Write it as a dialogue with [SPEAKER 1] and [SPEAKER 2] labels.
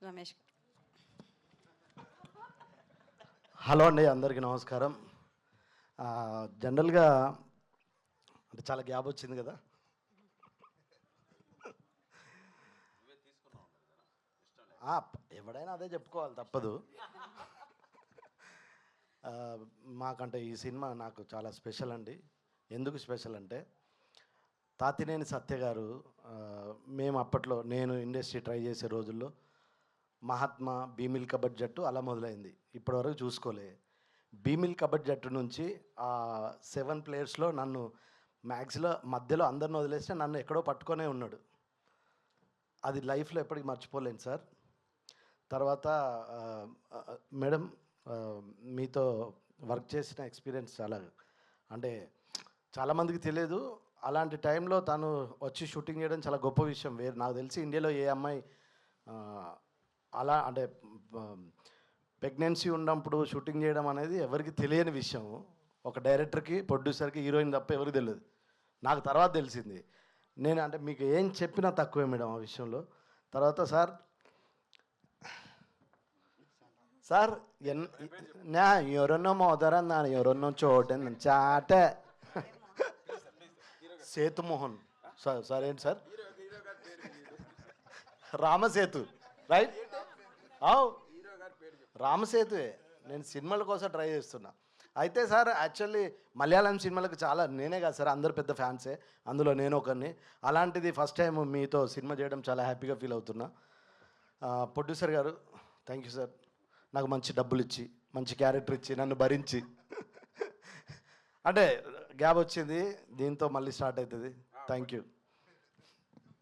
[SPEAKER 1] Ramesh.
[SPEAKER 2] Hello అండి, అందరికీ నమస్కారం. జనరల్గా అంటే చాలా గ్యాప్ వచ్చింది కదా. ఎవడైనా అదే చెప్పుకోవాలి, తప్పదు. మాకంటే ఈ సినిమా నాకు చాలా స్పెషల్ అండి. ఎందుకు స్పెషల్ అంటే తాతినేని సత్య గారు, మేము అప్పట్లో నేను ఇండస్ట్రీ ట్రై చేసే రోజుల్లో మహాత్మా, భీమిల్ కబడ్డీ జట్టు అలా మొదలైంది. ఇప్పటివరకు చూసుకోలే. భీమిల్ కబడ్డీ జట్టు నుంచి 7 ప్లేయర్స్లో నన్ను మ్యాక్స్లో మధ్యలో అందరిని వదిలేస్తే నన్ను ఎక్కడో పట్టుకొనే ఉన్నాడు. అది లైఫ్లో ఎప్పటికీ మర్చిపోలేను సార్. తర్వాత మేడం, మీతో వర్క్ చేసిన ఎక్స్పీరియన్స్ చాలా, అంటే చాలామందికి తెలియదు. అలాంటి టైంలో తను వచ్చి షూటింగ్ చేయడం చాలా గొప్ప విషయం. నాకు తెలిసి ఇండియాలో ఏ అమ్మాయి అలా అంటే ప్రెగ్నెన్సీ ఉన్నప్పుడు షూటింగ్ చేయడం అనేది ఎవరికి తెలియని విషయం. ఒక డైరెక్టర్కి, ప్రొడ్యూసర్కి, హీరోయిన్ తప్ప ఎవరికి తెలియదు. నాకు తర్వాత తెలిసింది. నేను అంటే మీకు ఏం చెప్పినా తక్కువే మేడం ఆ విషయంలో. తర్వాత సార్ నా ఎవరన్నో మోదరన్నాను, ఎవరన్నో చూడండి చాటే సేతుమోహన్ సార్ ఏంటి సార్, రామసేతు రైట్? రామసేతువే. నేను సినిమాల కోసం ట్రై చేస్తున్నా. అయితే సార్, యాక్చువల్లీ మలయాళం సినిమాలకు చాలా, నేనే కాదు సార్, అందరు పెద్ద ఫ్యాన్సే, అందులో నేను ఒకరిని. అలాంటిది ఫస్ట్ టైం మీతో సినిమా చేయడం చాలా హ్యాపీగా ఫీల్ అవుతున్నా. ప్రొడ్యూసర్ గారు, థ్యాంక్ యూ సార్. నాకు మంచి డబ్బులు ఇచ్చి, మంచి క్యారెక్టర్ ఇచ్చి, నన్ను భరించి. అంటే గ్యాప్ వచ్చింది, దీంతో మళ్ళీ స్టార్ట్ అవుతుంది. Thank you.